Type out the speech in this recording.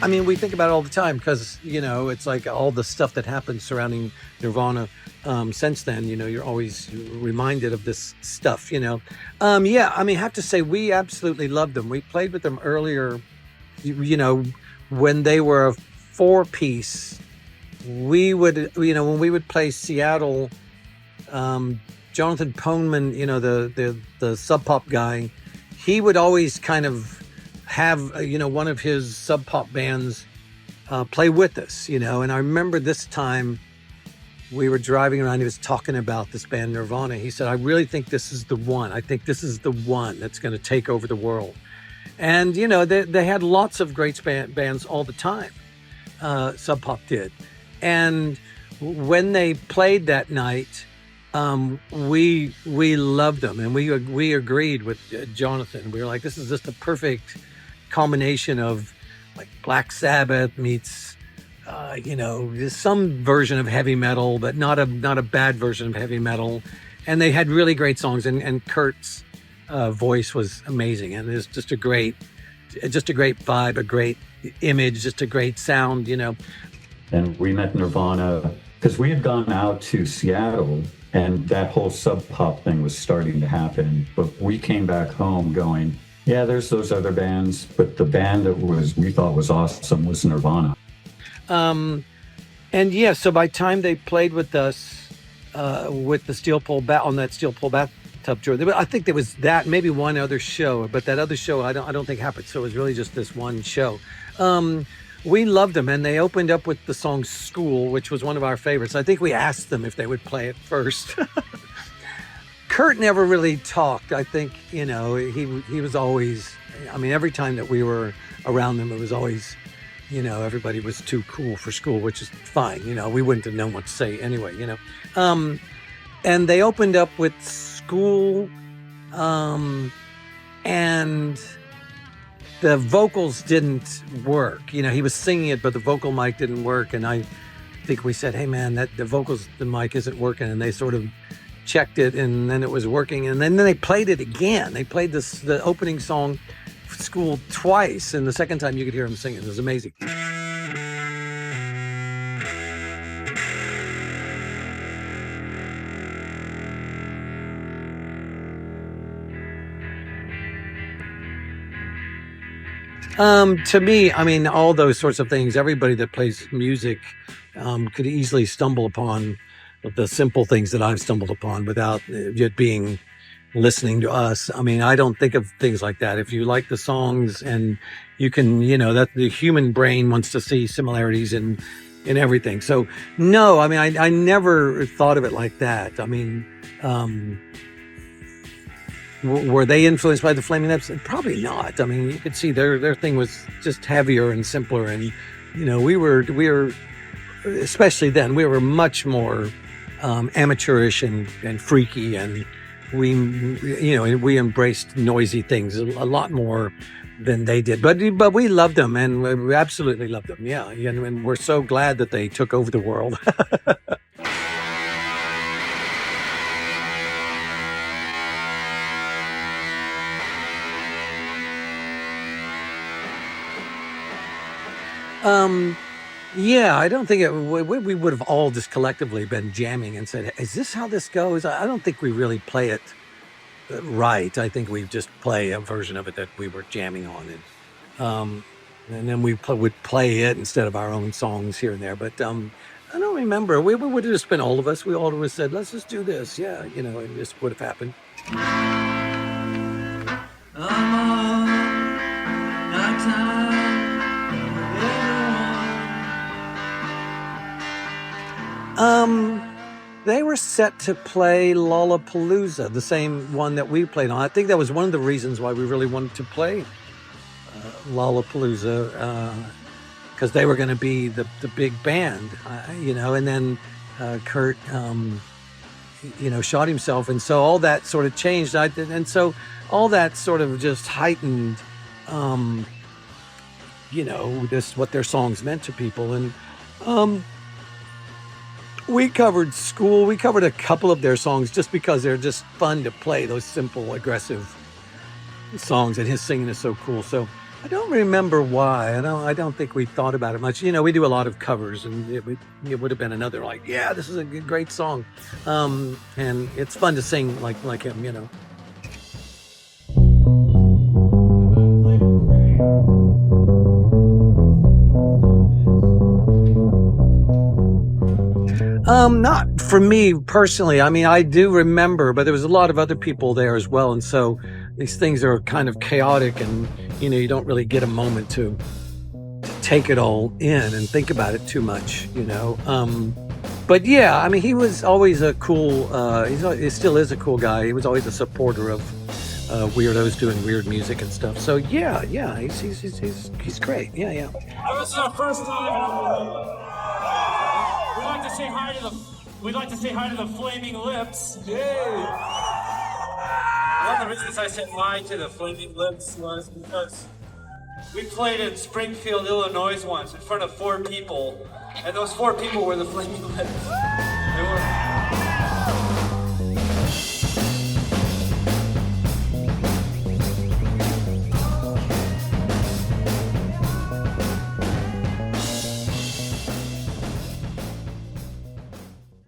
I mean, we think about it all the time because, it's like all the stuff that happened surrounding Nirvana since then, you're always reminded of this stuff, Yeah, I mean, I have to say, we absolutely loved them. We played with them earlier, when they were a four-piece. We would, when we would play Seattle, Jonathan Poneman, the Sub Pop guy, he would always kind of have, one of his Sub Pop bands play with us, and I remember this time we were driving around, he was talking about this band Nirvana. He said, I really think this is the one. I think this is the one that's going to take over the world. And, they had lots of great bands all the time. Sub Pop did. And when they played that night, we loved them, and we agreed with Jonathan. We were like, this is just the perfect combination of like Black Sabbath meets, some version of heavy metal, but not a bad version of heavy metal. And they had really great songs, and Kurt's voice was amazing, and it's just a great vibe, a great image, just a great sound, And we met Nirvana because we had gone out to Seattle, and that whole Sub Pop thing was starting to happen. But we came back home going, yeah, there's those other bands, but the band that we thought was awesome was Nirvana. And yeah, so by the time they played with us with the steel pole on that steel pole bathtub tour, I think there was that, maybe one other show, but that other show I don't think happened. So it was really just this one show. We loved them, and they opened up with the song School, which was one of our favorites. I think we asked them if they would play it first. Kurt never really talked. I think, he was always, I mean, every time that we were around them, it was always, everybody was too cool for school, which is fine. We wouldn't have known what to say anyway, And they opened up with School, and the vocals didn't work. He was singing it, but the vocal mic didn't work. And I think we said, hey man, the mic isn't working. And they sort of checked it, and then it was working. And then they played it again. They played the opening song, School, twice. And the second time you could hear him singing. It was amazing. To me, I mean, all those sorts of things, everybody that plays music could easily stumble upon the simple things that I've stumbled upon without it being listening to us. I mean, I don't think of things like that. If you like the songs, and you can, that the human brain wants to see similarities in everything. So no, I mean, I never thought of it like that. I mean, were they influenced by the Flaming Lips? Probably not. I mean, you could see their thing was just heavier and simpler, and we were especially then, we were much more amateurish and freaky, and we embraced noisy things a lot more than they did. But we loved them, and we absolutely loved them. Yeah, and we're so glad that they took over the world. Yeah, I don't think we would have all just collectively been jamming and said, is this how this goes? I don't think we really play it right. I think we just play a version of it that we were jamming on, and then we would play it instead of our own songs here and there. But I don't remember. We would have just been all of us. We all would have said, let's just do this. Yeah, and this would have happened. They were set to play Lollapalooza, the same one that we played on. I think that was one of the reasons why we really wanted to play Lollapalooza, because they were going to be the big band, and then Kurt, shot himself. And so all that sort of changed. And so all that sort of just heightened, what their songs meant to people. And, we covered School. We covered a couple of their songs just because they're just fun to play, those simple, aggressive songs, and his singing is so cool. So I don't remember why. I don't think we thought about it much. You know, we do a lot of covers, and it would have been another like, yeah, this is a great song, and it's fun to sing like him. You know. Not for me personally. I mean, I do remember, but there was a lot of other people there as well, and so these things are kind of chaotic, and you know, you don't really get a moment to take it all in and think about it too much, you know. But yeah, I mean, he was always a cool. He still is a cool guy. He was always a supporter of weirdos doing weird music and stuff. So yeah, he's great. Yeah. This is our first time. We'd like to say hi to the Flaming Lips. Yay! One of the reasons I said hi to the Flaming Lips was because we played in Springfield, Illinois once in front of 4 people, and those 4 people were the Flaming Lips.